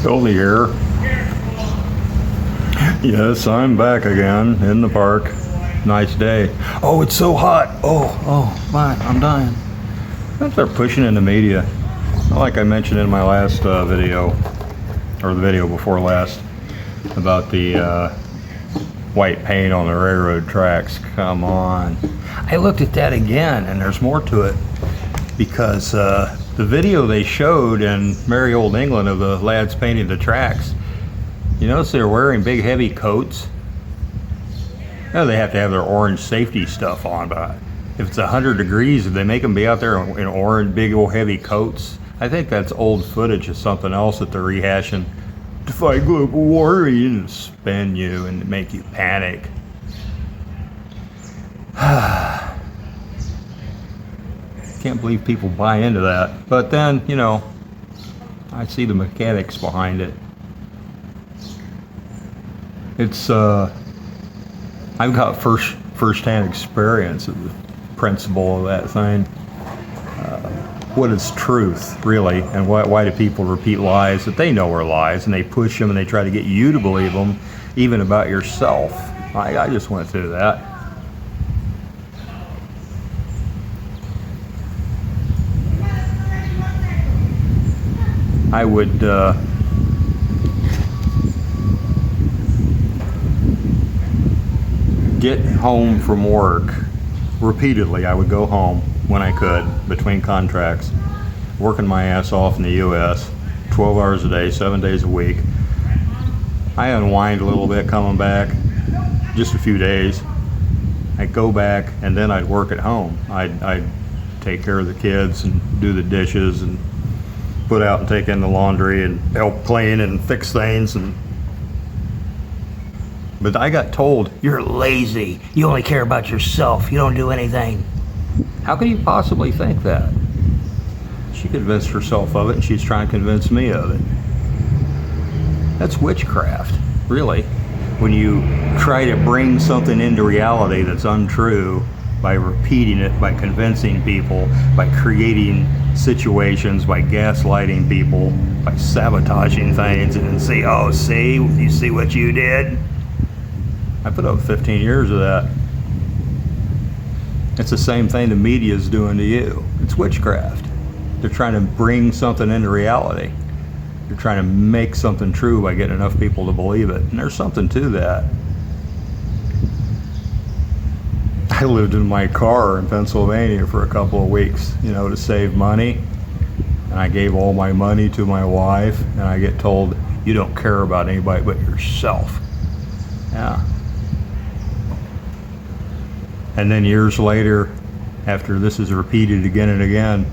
Billy here. Yes, I'm back again in the park. Nice day. Oh, it's so hot. Oh, my, I'm dying. They're pushing in the media. Like I mentioned in my last video, or the video before last, about the white paint on the railroad tracks. Come on. I looked at that again, and there's more to it, because the video they showed in merry old England of the lads painting the tracks, you notice they're wearing big heavy coats. Now they have to have their orange safety stuff on, but if it's 100 degrees, if they make them be out there in orange, big old heavy coats, I think that's old footage of something else that they're rehashing to fight global warming and spin you and make you panic. Can't believe people buy into that. But then, you know, I see the mechanics behind it. It's I've got first-hand experience of the principle of that thing. What is truth, really, and why do people repeat lies that they know are lies, and they push them and they try to get you to believe them, even about yourself. I just went through that. I would get home from work repeatedly. I would go home when I could between contracts, working my ass off in the US, 12 hours a day, 7 days a week. I unwind a little bit coming back, just a few days. I'd go back and then I'd work at home. I'd take care of the kids and do the dishes and put out and take in the laundry and help clean and fix things. But I got told, you're lazy, you only care about yourself, you don't do anything. How can you possibly think that? She convinced herself of it, and she's trying to convince me of it. That's witchcraft, really. When you try to bring something into reality that's untrue by repeating it, by convincing people, by creating situations, by gaslighting people, by sabotaging things, and then say, oh, see, you see what you did? I put up 15 years of that. It's the same thing the media is doing to you. It's witchcraft. They're trying to bring something into reality. They're trying to make something true by getting enough people to believe it. And there's something to that. I lived in my car in Pennsylvania for a couple of weeks, you know, to save money. And I gave all my money to my wife, and I get told, you don't care about anybody but yourself. Yeah. And then years later, after this is repeated again and again,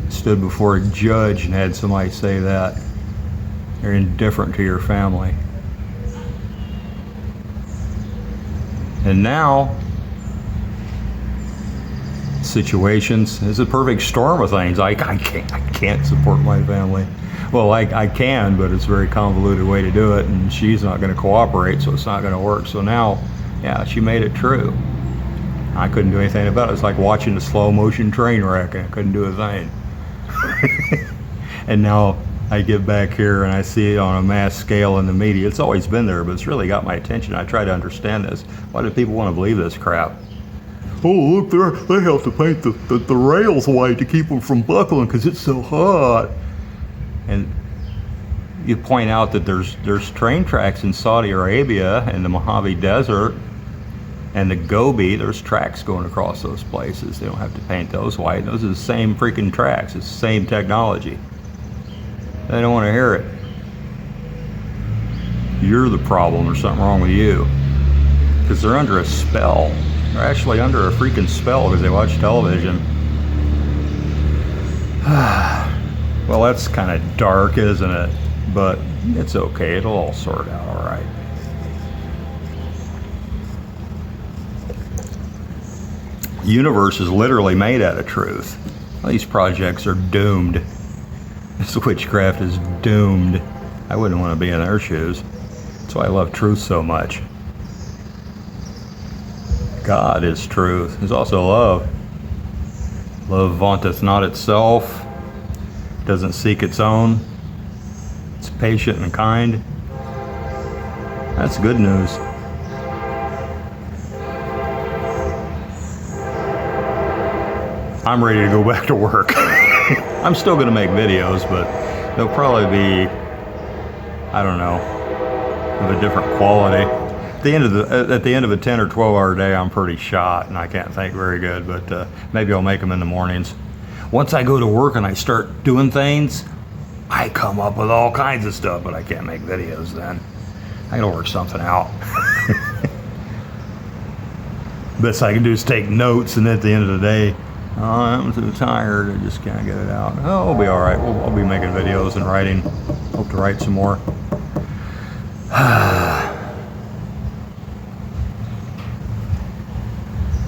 stood before a judge and had somebody say that you're indifferent to your family. And now, situations, it's a perfect storm of things. I can't support my family. Well, I can, but it's a very convoluted way to do it, and she's not going to cooperate, so it's not going to work. So now, yeah, she made it true. I couldn't do anything about it. It's like watching a slow motion train wreck, and I couldn't do a thing. And now I get back here and I see it on a mass scale in the media. It's always been there, but it's really got my attention. I try to understand this. Why do people want to believe this crap? Oh, look, they have to paint the rails white to keep them from buckling because it's so hot. And you point out that there's train tracks in Saudi Arabia and the Mojave Desert and the Gobi. There's tracks going across those places. They don't have to paint those white. Those are the same freaking tracks. It's the same technology. They don't want to hear it. You're the problem. There's something wrong with you. Because they're under a spell. They're actually under a freaking spell because they watch television. Well, that's kind of dark, isn't it? But it's okay. It'll all sort out all right. The universe is literally made out of truth. These projects are doomed. This witchcraft is doomed. I wouldn't want to be in their shoes. That's why I love truth so much. God is truth. There's also love. Love vaunteth not itself, doesn't seek its own, It's patient and kind. That's good news. I'm ready to go back to work. I'm still going to make videos, but they'll probably be, I don't know, of a different quality. At the end of a 10 or 12 hour day, I'm pretty shot and I can't think very good, but maybe I'll make them in the mornings. Once I go to work and I start doing things, I come up with all kinds of stuff, but I can't make videos then. I gotta work something out. Best I can do is take notes, and at the end of the day, oh, I'm too tired, I just can't get it out. Oh, I'll be all right. I'll be making videos and writing. Hope to write some more.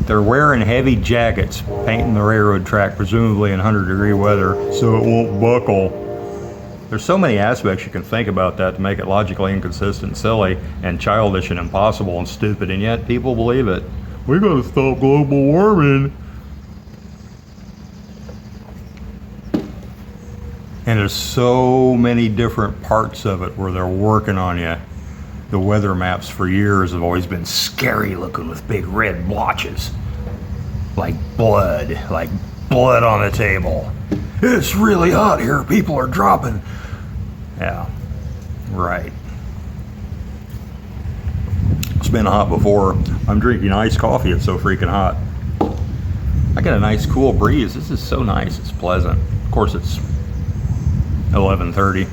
They're wearing heavy jackets, painting the railroad track, presumably in 100-degree weather, so it won't buckle. There's so many aspects you can think about that to make it logically inconsistent, silly, and childish and impossible and stupid, and yet people believe it. We gotta stop global warming. And there's so many different parts of it where they're working on you. The weather maps for years have always been scary looking with big red blotches. Like blood on the table. It's really hot here, people are dropping. Yeah, right. It's been hot before. I'm drinking iced coffee, it's so freaking hot. I got a nice cool breeze. This is so nice, it's pleasant. Of course it's 11:30.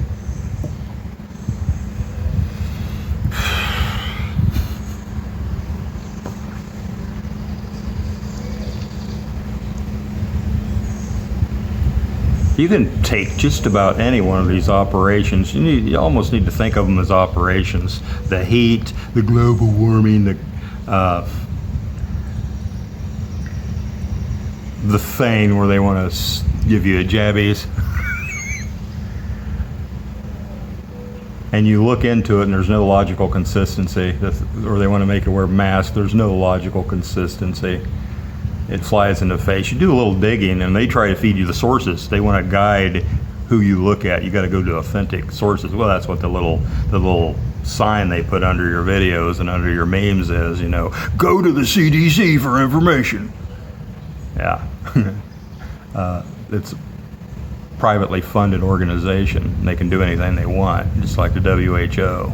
You can take just about any one of these operations. You almost need to think of them as operations. The heat, the global warming, the thing where they want to give you a jabbies. And you look into it and there's no logical consistency. Or they want to make you wear masks. There's no logical consistency. It flies in the face. You do a little digging and they try to feed you the sources. They want to guide who you look at. You got to go to authentic sources. Well, that's what the little sign they put under your videos and under your memes is, you know, go to the CDC for information. Yeah. It's a privately funded organization. They can do anything they want, just like the WHO.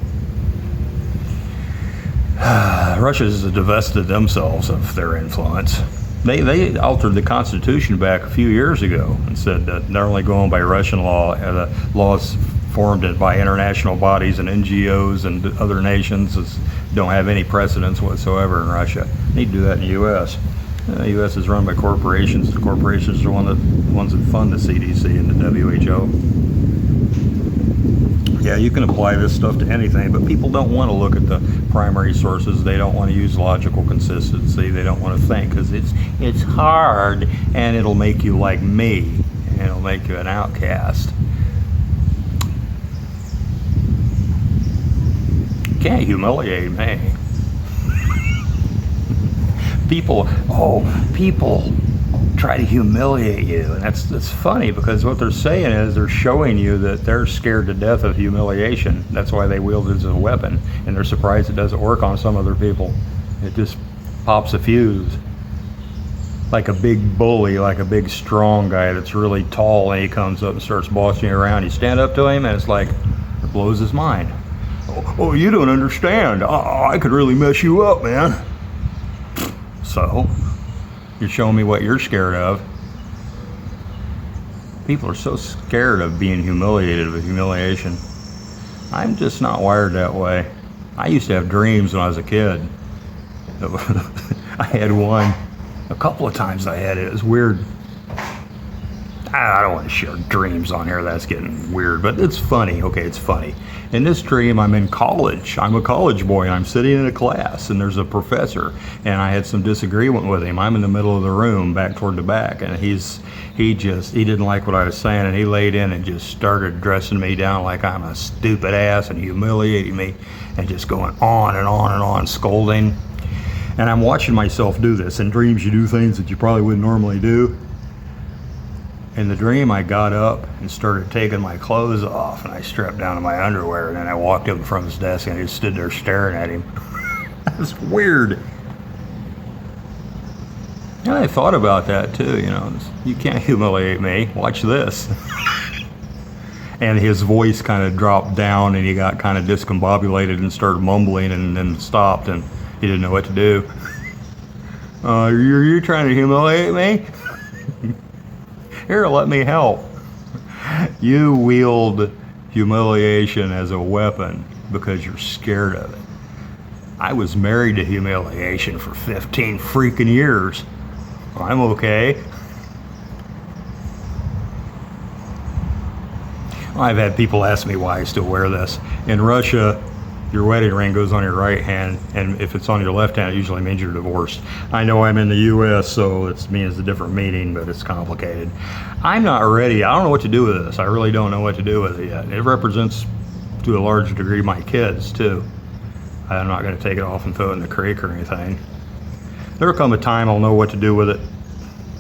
Russia's divested themselves of their influence. They altered the Constitution back a few years ago and said that they're only going by Russian law. The laws formed by international bodies and NGOs and other nations don't have any precedence whatsoever in Russia. They need to do that in the U.S. The U.S. is run by corporations. The corporations are the ones that fund the CDC and the WHO. Yeah, you can apply this stuff to anything, but people don't want to look at the primary sources. They don't want to use logical consistency. They don't want to think because it's hard and it'll make you like me and it'll make you an outcast. You can't humiliate me. People try to humiliate you, and that's funny because what they're saying is they're showing you that they're scared to death of humiliation. That's why they wield it as a weapon, and they're surprised it doesn't work on some other people. It just pops a fuse. Like a big bully, like a big strong guy that's really tall, and he comes up and starts bossing you around. You stand up to him and it's like, it blows his mind. Oh, you don't understand. I could really mess you up, man. So, you're showing me what you're scared of. People are so scared of being humiliated with humiliation. I'm just not wired that way. I used to have dreams when I was a kid. I had one. A couple of times I had it. It was weird. I don't want to share dreams on here. That's getting weird, but it's funny. Okay, it's funny. In this dream, I'm in college. I'm a college boy, and I'm sitting in a class, and there's a professor, and I had some disagreement with him. I'm in the middle of the room, back toward the back, and he didn't like what I was saying, and he laid in and just started dressing me down like I'm a stupid ass and humiliating me, and just going on and on and on, scolding. And I'm watching myself do this. In dreams, you do things that you probably wouldn't normally do. In the dream, I got up and started taking my clothes off, and I stripped down to my underwear, and then I walked up in front of his desk, and I just stood there staring at him. That was weird. And I thought about that too, you know. You can't humiliate me. Watch this. And his voice kind of dropped down, and he got kind of discombobulated and started mumbling, and then stopped, and he didn't know what to do. You're trying to humiliate me? Here, let me help. You wield humiliation as a weapon because you're scared of it. I was married to humiliation for 15 freaking years. I'm okay. I've had people ask me why I still wear this. In Russia, your wedding ring goes on your right hand, and if it's on your left hand, it usually means you're divorced. I know I'm in the U.S., so it means a different meaning, but it's complicated. I'm not ready. I don't know what to do with this. I really don't know what to do with it yet. It represents, to a large degree, my kids, too. I'm not going to take it off and throw it in the creek or anything. There'll come a time I'll know what to do with it.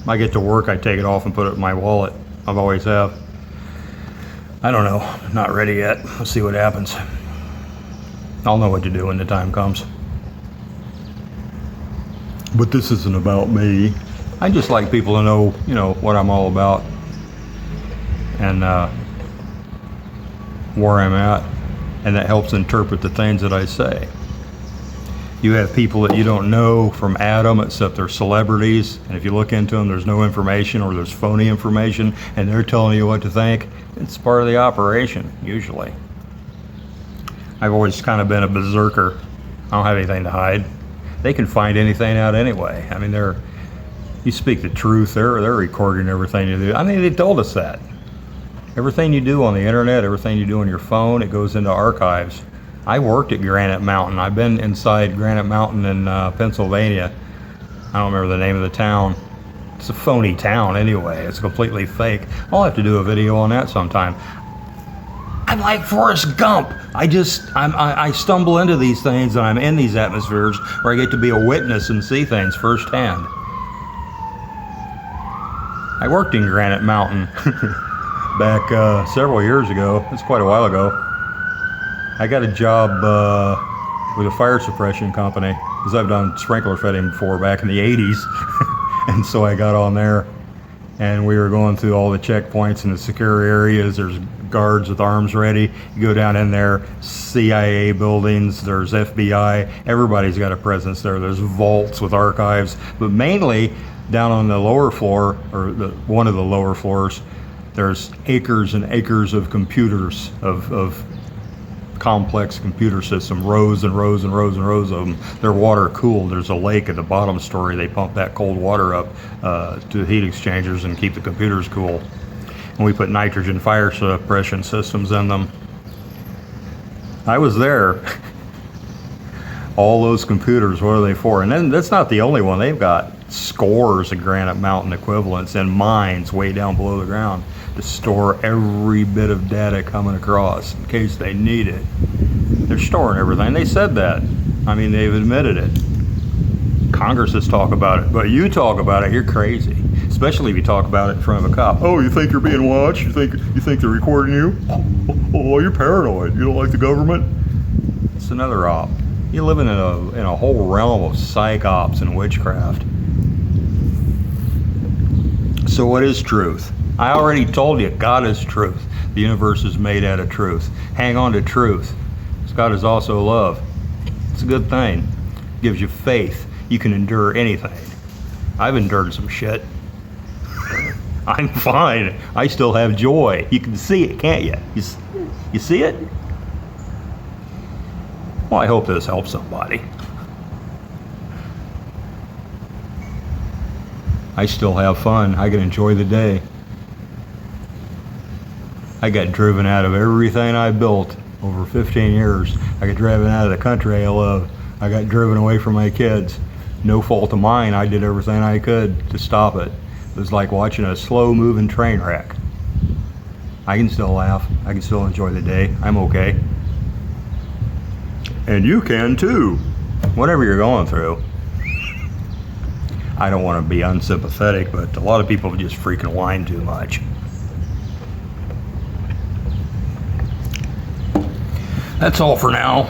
I get to work, I take it off and put it in my wallet. I've always have. I don't know. I'm not ready yet. We'll see what happens. I'll know what to do when the time comes. But this isn't about me. I just like people to know, you know, what I'm all about and where I'm at, and that helps interpret the things that I say. You have people that you don't know from Adam, except they're celebrities, and if you look into them, there's no information or there's phony information, and they're telling you what to think. It's part of the operation, usually. I've always kind of been a berserker. I don't have anything to hide. They can find anything out anyway. I mean, you speak the truth, they're recording everything you do. I mean, they told us that. Everything you do on the internet, everything you do on your phone, it goes into archives. I worked at Granite Mountain. I've been inside Granite Mountain in Pennsylvania. I don't remember the name of the town. It's a phony town anyway. It's completely fake. I'll have to do a video on that sometime. I'm like Forrest Gump. I stumble into these things, and I'm in these atmospheres where I get to be a witness and see things firsthand. I worked in Granite Mountain back several years ago. It's quite a while ago. I got a job with a fire suppression company, because I've done sprinkler fitting before back in the 80s. And so I got on there, and we were going through all the checkpoints in the secure areas. There's guards with arms ready. You go down in there, CIA buildings, there's FBI. Everybody's got a presence there. There's vaults with archives, but mainly down on the lower floor, or one of the lower floors, there's acres and acres of computers, of complex computer system, rows and rows and rows and rows of them. They're water cooled. There's a lake at the bottom story. They pump that cold water up to the heat exchangers and keep the computers cool. And we put nitrogen fire suppression systems in them. I was there. All those computers, what are they for? And then that's not the only one. They've got scores of Granite Mountain equivalents and mines way down below the ground to store every bit of data coming across in case they need it. They're storing everything. They said that. I mean, they've admitted it. Congress has talked about it, but you talk about it, you're crazy. Especially if you talk about it in front of a cop. Oh, you think you're being watched? You think they're recording you? Oh, you're paranoid. You don't like the government? It's another op. You're living in a whole realm of psych ops and witchcraft. So what is truth? I already told you, God is truth. The universe is made out of truth. Hang on to truth. God is also love. It's a good thing. It gives you faith. You can endure anything. I've endured some shit. I'm fine. I still have joy. You can see it, can't you? You see it? Well, I hope this helps somebody. I still have fun. I can enjoy the day. I got driven out of everything I built over 15 years. I got driven out of the country I love. I got driven away from my kids. No fault of mine. I did everything I could to stop it. It was like watching a slow-moving train wreck. I can still laugh. I can still enjoy the day. I'm okay. And you can too, whatever you're going through. I don't want to be unsympathetic, but a lot of people just freaking whine too much. That's all for now.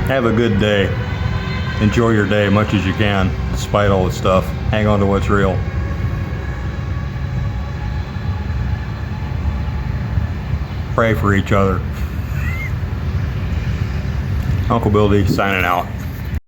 Have a good day. Enjoy your day as much as you can, despite all the stuff. Hang on to what's real. Pray for each other. Uncle Bill D signing out.